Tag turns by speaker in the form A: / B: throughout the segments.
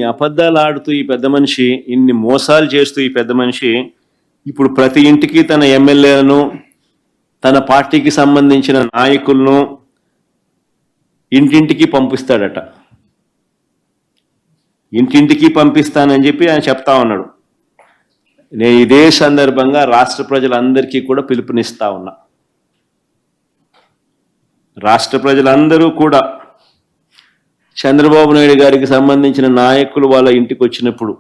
A: అబద్ధాలు ఆడుతూ ఈ పెద్ద మనిషి, ఇన్ని మోసాలు చేస్తూ ఈ పెద్ద మనిషి ఇప్పుడు ప్రతి ఇంటికి తన ఎమ్మెల్యేలను, తన పార్టీకి సంబంధించిన నాయకులను ఇంటింటికి పంపిస్తాడట. ఇంటింటికి పంపిస్తానని చెప్పి ఆయన చెప్తా ఉన్నాడు. నేను ఇదే సందర్భంగా రాష్ట్ర ప్రజలందరికీ కూడా పిలుపునిస్తా ఉన్నా. రాష్ట్ర ప్రజలందరూ కూడా చంద్రబాబు నాయుడు గారికి సంబంధించిన నాయకులు వాళ్ళ ఇంటికి వచ్చినప్పుడు,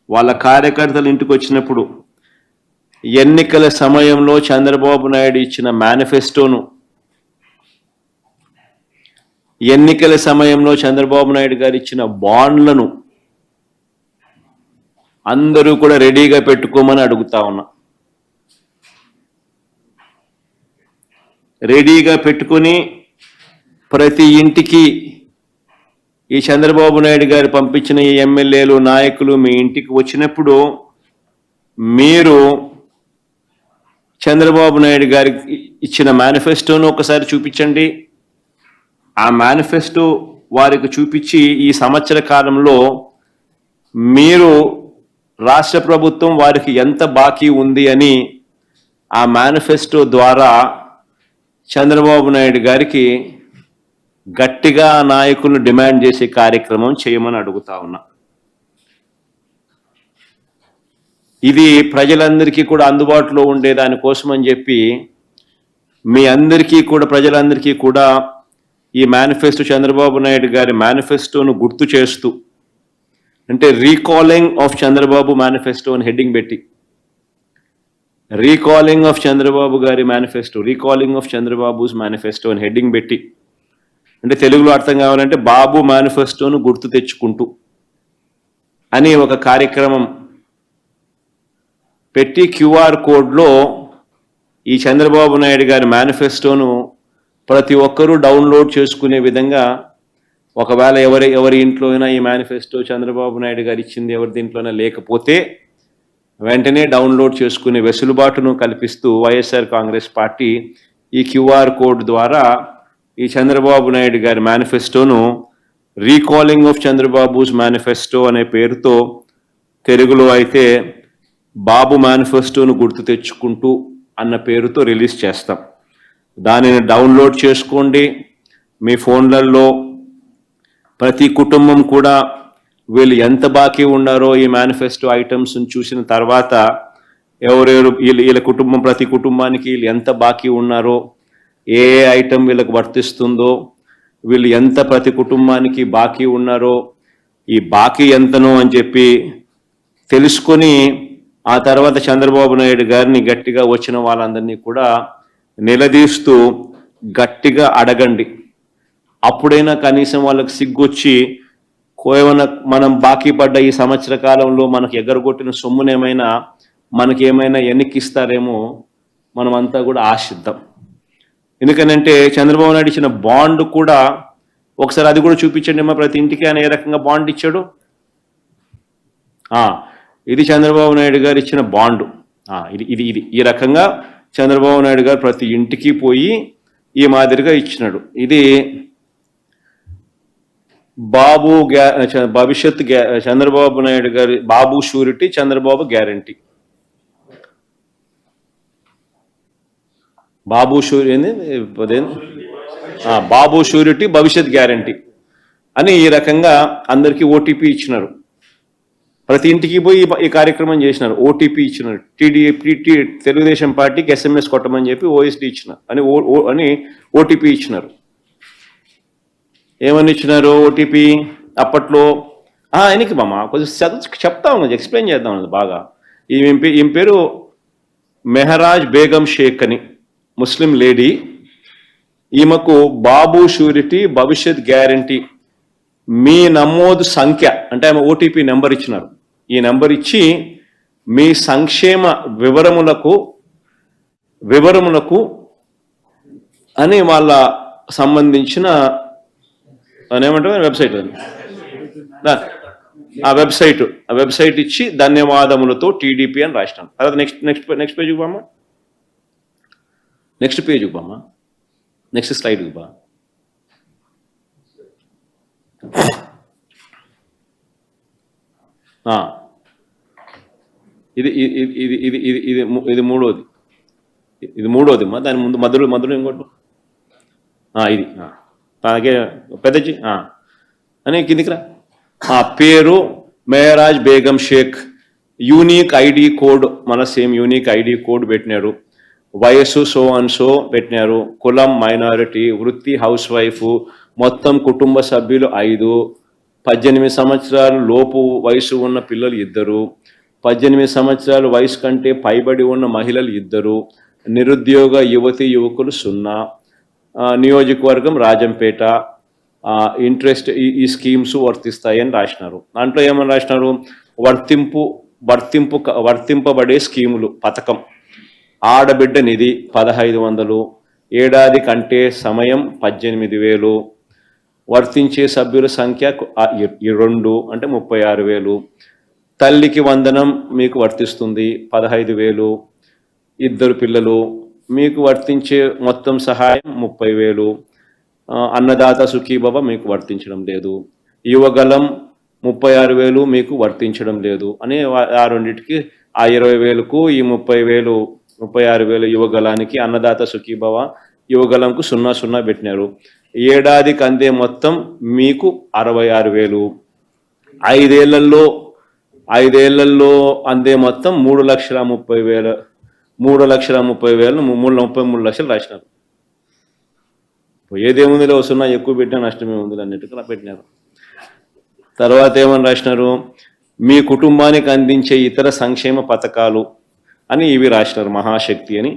A: వాళ్ళ కార్యకర్తలు ఇంటికి వచ్చినప్పుడు, ఎన్నికల సమయంలో చంద్రబాబు నాయుడు ఇచ్చిన మేనిఫెస్టోను, ఎన్నికల సమయంలో చంద్రబాబు నాయుడు గారు ఇచ్చిన బాండ్లను అందరూ కూడా రెడీగా పెట్టుకోమని అడుగుతా ఉన్నా. రెడీగా పెట్టుకుని ప్రతి ఇంటికి ఈ చంద్రబాబు నాయుడు గారు పంపించిన ఈ ఎమ్మెల్యేలు, నాయకులు మీ ఇంటికి వచ్చినప్పుడు మీరు చంద్రబాబు నాయుడు గారికి ఇచ్చిన మేనిఫెస్టోను ఒకసారి చూపించండి. ఆ మేనిఫెస్టో వారికి చూపించి ఈ సంవత్సర కాలంలో మీరు రాష్ట్ర ప్రభుత్వం వారికి ఎంత బాకీ ఉంది అని ఆ మేనిఫెస్టో ద్వారా చంద్రబాబు నాయుడు గారికి గట్టిగా నాయకులను డిమాండ్ చేసే కార్యక్రమం చేయమని అడుగుతా ఉన్నా. ఇది ప్రజలందరికీ కూడా అందుబాటులో ఉండే దానికోసం అని చెప్పి మీ అందరికీ కూడా, ప్రజలందరికీ కూడా ఈ మేనిఫెస్టో, చంద్రబాబు నాయుడు గారి మేనిఫెస్టోను గుర్తు చేస్తూ, అంటే రీకాలింగ్ ఆఫ్ చంద్రబాబు మేనిఫెస్టో అని హెడ్డింగ్ పెట్టి, రీకాలింగ్ ఆఫ్ చంద్రబాబు గారి manifesto, recalling of Chandrababu's manifesto అని హెడ్డింగ్ పెట్టి, అంటే తెలుగులో అర్థం కావాలంటే బాబు మేనిఫెస్టోను గుర్తు తెచ్చుకుంటూ అని ఒక కార్యక్రమం పెట్టి క్యూఆర్ కోడ్లో ఈ చంద్రబాబు నాయుడు గారి మేనిఫెస్టోను ప్రతి ఒక్కరూ డౌన్లోడ్ చేసుకునే విధంగా, ఒకవేళ ఎవరి ఇంట్లో అయినా ఈ మేనిఫెస్టో చంద్రబాబు నాయుడు గారు ఇచ్చింది ఎవరి దీంట్లోనే లేకపోతే వెంటనే డౌన్లోడ్ చేసుకునే వెసులుబాటును కల్పిస్తూ వైఎస్ఆర్ కాంగ్రెస్ పార్టీ ఈ క్యూఆర్ కోడ్ ద్వారా ఈ చంద్రబాబు నాయుడు గారి మేనిఫెస్టోను రీకాలింగ్ ఆఫ్ చంద్రబాబుస్ మేనిఫెస్టో అనే పేరుతో, తెలుగులో అయితే బాబు మేనిఫెస్టోను గుర్తు తెచ్చుకుంటూ అన్న పేరుతో రిలీజ్ చేస్తాం. దానిని డౌన్లోడ్ చేసుకోండి మీ ఫోన్లలో. ప్రతి కుటుంబం కూడా వీళ్ళు ఎంత బాకీ ఉన్నారో ఈ మేనిఫెస్టో ఐటమ్స్ని చూసిన తర్వాత, ఎవరెవరు వీళ్ళ కుటుంబం, ప్రతి కుటుంబానికి వీళ్ళు ఎంత బాకీ ఉన్నారో, ఏ ఐటమ్ వీళ్ళకి వర్తిస్తుందో, వీళ్ళు ఎంత ప్రతి కుటుంబానికి బాకీ ఉన్నారో, ఈ బాకీ ఎంతనో అని చెప్పి తెలుసుకొని ఆ తర్వాత చంద్రబాబు నాయుడు గారిని గట్టిగా వచ్చిన వాళ్ళందరినీ కూడా నిలదీస్తూ గట్టిగా అడగండి. అప్పుడైనా కనీసం వాళ్ళకి సిగ్గొచ్చి ఏమైనా మనం బాకీ పడ్డ ఈ సంవత్సర కాలంలో మనకు ఎగరగొట్టిన సొమ్మునేమైనా మనకేమైనా ఎన్నికిస్తారేమో మనమంతా కూడా ఆశిద్దాం. ఎందుకనంటే చంద్రబాబు నాయుడు ఇచ్చిన బాండ్ కూడా ఒకసారి అది కూడా చూపించండి అమ్మా. ప్రతి ఇంటికి ఆయన ఏ రకంగా బాండ్ ఇచ్చాడు. ఇది చంద్రబాబు నాయుడు గారు ఇచ్చిన బాండు. ఇది ఈ రకంగా చంద్రబాబు నాయుడు గారు ప్రతి ఇంటికి పోయి ఈ మాదిరిగా ఇచ్చినాడు. ఇది బాబు భవిష్యత్ చంద్రబాబు నాయుడు గారి బాబు షూరిటీ, చంద్రబాబు గ్యారంటీ. బాబు షూరిటీ, భవిష్యత్ గ్యారంటీ అని ఈ రకంగా అందరికీ ఓటీపీ ఇచ్చినారు. ప్రతి ఇంటికి పోయి ఈ కార్యక్రమం చేసినారు. ఓటీపీ ఇచ్చినారు. తెలుగుదేశం పార్టీకి SMS కొట్టమని చెప్పి OSD ఇచ్చినారు అని ఓటీపీ ఇచ్చినారు. ఏమని ఇచ్చినారు ఓటీపీ అప్పట్లో? ఆయనకి మామ కొంచెం చెప్తా ఉన్నది, ఎక్స్ప్లెయిన్ చేద్దాం ఉన్నది బాగా. ఈమె పేరు మెహరాజ్ బేగం షేక్ అని, ముస్లిం లేడీ. ఈమెకు బాబు షూరిటీ, భవిష్యత్ గ్యారంటీ మీ నమోదు సంఖ్య అంటే ఆమె ఓటీపీ నెంబర్ ఇచ్చినారు. ఈ నెంబర్ ఇచ్చి మీ సంక్షేమ వివరములకు అని వాళ్ళ సంబంధించిన ఏమంటారు వెబ్సైట్, ఆ వెబ్సైట్ ఇచ్చి ధన్యవాదములతో టీడీపీ అని రాసినాను. తర్వాత నెక్స్ట్ పేజ్కి బామ్మా, నెక్స్ట్ స్లైడ్కి బా. ఇది ఇది ఇది ఇది ఇది ఇది ఇది మూడోది, ఇది మూడోది మా దాని ముందు మధురు ఇంకోటి ఇది అలాగే పెద్దజీ అని కిందికి రా. పేరు Meraj Begum Shaikh, unique ID code మన సేమ్ యూనిక్ ఐడి కోడ్ పెట్టినారు, వయస్సు సో అండ్ సో పెట్టినారు, కులం మైనారిటీ, వృత్తి హౌస్ వైఫ్, మొత్తం కుటుంబ సభ్యులు 5, 18 సంవత్సరాలు లోపు వయసు ఉన్న పిల్లలు 2, 18 సంవత్సరాల వయసు కంటే పైబడి ఉన్న మహిళలు 2, నిరుద్యోగ యువకులు 0, నియోజకవర్గం రాజంపేట, ఇంట్రెస్ట్ ఈ స్కీమ్స్ వర్తిస్తాయని రాసినారు. దాంట్లో ఏమని రాసినారు, వర్తింపబడే స్కీములు పథకం, ఆడబిడ్డ నిధి 1500, ఏడాది కంటే సమయం 18,000, వర్తించే సభ్యుల సంఖ్య 2 అంటే 36,000, తల్లికి వందనం మీకు వర్తిస్తుంది 15,000, 2 పిల్లలు మీకు వర్తించే మొత్తం సహాయం 30,000, అన్నదాత సుఖీభవ మీకు వర్తించడం లేదు, యువగలం 36,000 మీకు వర్తించడం లేదు అని ఆ రెండింటికి ఆ 20,000కు ఈ 30,000 36,000 యువగలానికి అన్నదాత సుఖీభవ యువగలంకు 0 పెట్టినారు. ఏడాదికి అందే మొత్తం మీకు 66,000, 5 ఏళ్లలో అందే మొత్తం 3,30,000 33 లక్షలు రాసినారు. ఏదేముందిలో 0 ఎక్కువ పెట్టినా నష్టమే ఉంది అన్నట్టుగా పెట్టినారు. తర్వాత ఏమని రాసినారు, మీ కుటుంబానికి అందించే ఇతర సంక్షేమ పథకాలు అని ఇవి రాసినారు. మహాశక్తి అని,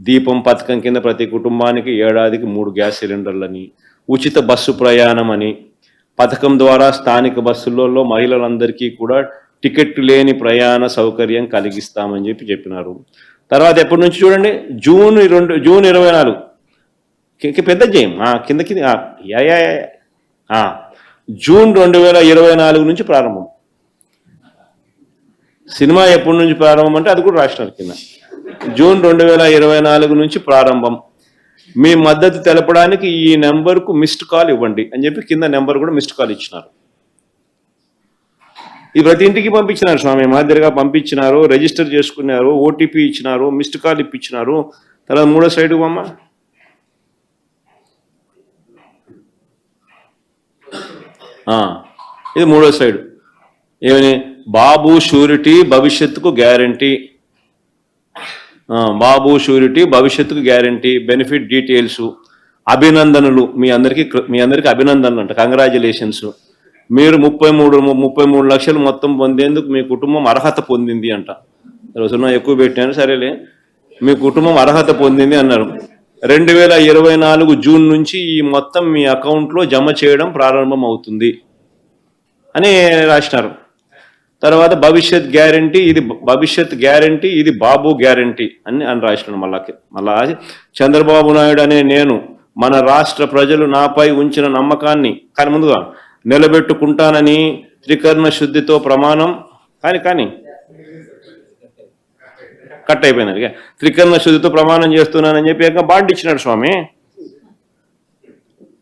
A: దీపం పథకం కింద ప్రతి కుటుంబానికి ఏడాదికి 3 గ్యాస్ సిలిండర్లని, ఉచిత బస్సు ప్రయాణం అని, పథకం ద్వారా స్థానిక బస్సులలో మహిళలందరికీ కూడా టికెట్ లేని ప్రయాణ సౌకర్యం కలిగిస్తామని చెప్పినారు. తర్వాత ఎప్పటి నుంచి చూడండి, జూన్ 24 పెద్ద జయం కిందకి జూన్ 2024 నుంచి ప్రారంభం. సినిమా ఎప్పటి నుంచి ప్రారంభం అంటే అది కూడా రాసినారు కింద, జూన్ 2024 నుంచి ప్రారంభం. మీ మద్దతు తెలపడానికి ఈ నెంబర్కు మిస్డ్ కాల్ ఇవ్వండి అని చెప్పి కింద నెంబర్ కూడా మిస్డ్ కాల్ ఇచ్చినారు. ఈ ప్రతి ఇంటికి పంపించినారు స్వామి, మాదిరిగా పంపించినారు, రిజిస్టర్ చేసుకున్నారు, ఓటీపీ ఇచ్చినారు, మిస్డ్ కాల్ ఇప్పించినారు. తర్వాత 3వ స్లైడ్ అమ్మ. ఇది 3వ స్లైడ్. ఏమని, బాబు షూరిటీ భవిష్యత్తుకు గ్యారంటీ, బాబు షూరిటీ భవిష్యత్తుకు గ్యారంటీ, బెనిఫిట్ డీటెయిల్స్, అభినందనలు, మీ అందరికీ అభినందనలు అంట, కంగ్రాచులేషన్స్. మీరు 33 లక్షలు మొత్తం పొందేందుకు మీ కుటుంబం అర్హత పొందింది అంట. 0 ఎక్కువ పెట్టాను సరేలే, మీ కుటుంబం అర్హత పొందింది అన్నారు. 2024 జూన్ నుంచి ఈ మొత్తం మీ అకౌంట్లో జమ చేయడం ప్రారంభం అవుతుంది అని రాసినారు. తర్వాత భవిష్యత్ గ్యారంటీ, ఇది బాబు గ్యారంటీ అని రాసినాడు. మళ్ళా చంద్రబాబు నాయుడు అనే నేను మన రాష్ట్ర ప్రజలు నాపై ఉంచిన నమ్మకాన్ని కానీ ముందుగా నిలబెట్టుకుంటానని త్రికరణ శుద్ధితో ప్రమాణం కానీ కట్ అయిపోయింది. త్రికరణ శుద్ధితో ప్రమాణం చేస్తున్నానని చెప్పి బాండ్ ఇచ్చినాడు స్వామి,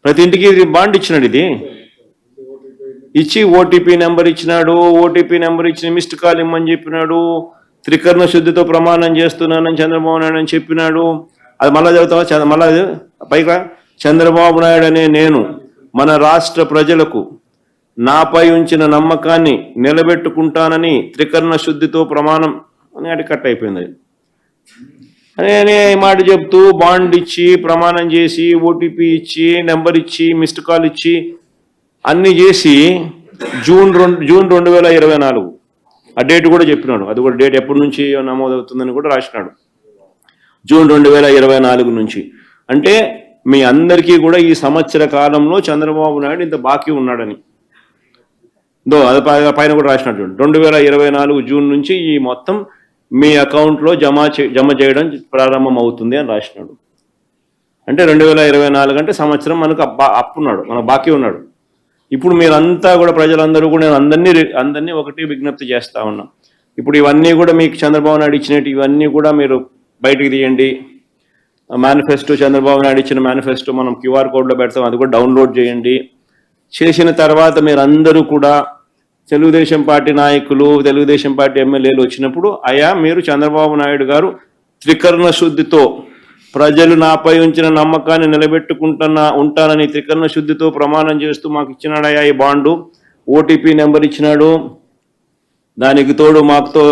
A: ప్రతి ఇంటికి బాండ్ ఇచ్చినాడు. ఇది ఇచ్చి ఓటీపీ నెంబర్ ఇచ్చినాడు, ఓటీపీ నెంబర్ ఇచ్చిన మిస్డ్ కాల్ ఇమ్మని చెప్పినాడు, త్రికరణ శుద్ధితో ప్రమాణం చేస్తున్నానని చంద్రబాబు నాయుడు అని చెప్పినాడు. అది మళ్ళా చదువుతావా, మళ్ళా పైగా చంద్రబాబు నాయుడు అనే నేను మన రాష్ట్ర ప్రజలకు నాపై ఉంచిన నమ్మకాన్ని నిలబెట్టుకుంటానని త్రికరణ శుద్ధితో ప్రమాణం అని అది కట్ అయిపోయింది. అనే మాట చెప్తూ బాండ్ ఇచ్చి ప్రమాణం చేసి ఓటీపీ ఇచ్చి నెంబర్ ఇచ్చి మిస్డ్ కాల్ ఇచ్చి అన్ని చేసి జూన్ 2024 ఆ డేట్ కూడా చెప్పినాడు. అది కూడా డేట్ ఎప్పటి నుంచి నమోదవుతుందని కూడా రాసినాడు, జూన్ 2024 నుంచి. అంటే మీ అందరికీ కూడా ఈ సంవత్సర కాలంలో చంద్రబాబు నాయుడు ఇంత బాకీ ఉన్నాడని అది పైన కూడా రాసినట్టు. 2024 జూన్ నుంచి ఈ మొత్తం మీ అకౌంట్లో జమ చేయడం ప్రారంభం అవుతుంది అని రాసినాడు. అంటే 2024 అంటే సంవత్సరం మనకు అప్పున్నాడు, మన బాకీ ఉన్నాడు. ఇప్పుడు మీరంతా కూడా ప్రజలందరూ కూడా నేను అందరినీ ఒకటి విజ్ఞప్తి చేస్తా ఉన్నా. ఇప్పుడు ఇవన్నీ కూడా మీకు చంద్రబాబు నాయుడు ఇచ్చినట్టు ఇవన్నీ కూడా మీరు బయటికి తీయండి. మేనిఫెస్టో, చంద్రబాబు నాయుడు ఇచ్చిన మేనిఫెస్టో మనం QR కోడ్లో పెడతాం, అది కూడా డౌన్లోడ్ చేయండి. చేసిన తర్వాత మీరందరూ కూడా తెలుగుదేశం పార్టీ నాయకులు, తెలుగుదేశం పార్టీ ఎమ్మెల్యేలు వచ్చినప్పుడు, అయ్యా మీరు చంద్రబాబు నాయుడు గారు త్రికరణ శుద్ధితో ప్రజలు నాపై ఉంచిన నమ్మకాన్ని ఉంటానని త్రికరణ శుద్ధితో ప్రమాణం చేస్తూ మాకు ఇచ్చినాడయ్యా ఈ బాండు, ఓటీపీ నెంబర్ ఇచ్చినాడు, దానికి తోడు మాకుతో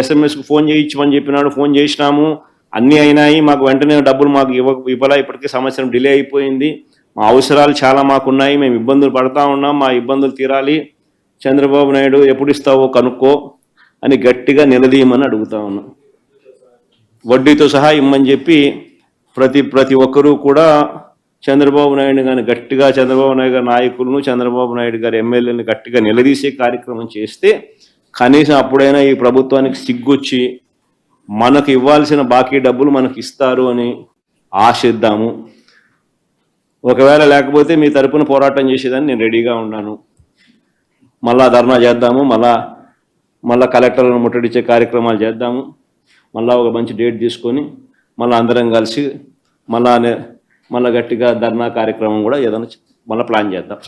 A: ఎస్ఎంఎస్కు ఫోన్ చేయించమని చెప్పినాడు, ఫోన్ చేసినాము, అన్నీ అయినాయి, మాకు వెంటనే డబ్బులు మాకు ఇవ్వలా, ఇప్పటికీ సంవత్సరం డిలే అయిపోయింది, మా అవసరాలు చాలా మాకున్నాయి, మేము ఇబ్బందులు పడతా ఉన్నాం, మా ఇబ్బందులు తీరాలి, చంద్రబాబు నాయుడు ఎప్పుడు ఇస్తావో కనుక్కో అని గట్టిగా నిలదీయమని అడుగుతా ఉన్నాం. వడ్డీతో సహా ఇమ్మని చెప్పి ప్రతి ఒక్కరూ కూడా చంద్రబాబు నాయుడు గారిని గట్టిగా, చంద్రబాబు నాయుడు గారి నాయకులను, చంద్రబాబు నాయుడు గారి ఎమ్మెల్యేలను గట్టిగా నిలదీసే కార్యక్రమం చేస్తే కనీసం అప్పుడైనా ఈ ప్రభుత్వానికి సిగ్గొచ్చి మనకు ఇవ్వాల్సిన బాకీ డబ్బులు మనకి ఇస్తారు అని ఆశిద్దాము. ఒకవేళ లేకపోతే మీ తరపున పోరాటం చేసేదాన్ని నేను రెడీగా ఉన్నాను. మళ్ళా ధర్నా చేద్దాము, మళ్ళా కలెక్టర్లను ముట్టడిచ్చే కార్యక్రమాలు చేద్దాము, మళ్ళా ఒక మంచి డేట్ తీసుకొని మళ్ళీ అందరం కలిసి మళ్ళా గట్టిగా ధర్నా కార్యక్రమం కూడా ఏదైనా మళ్ళీ ప్లాన్ చేద్దాం.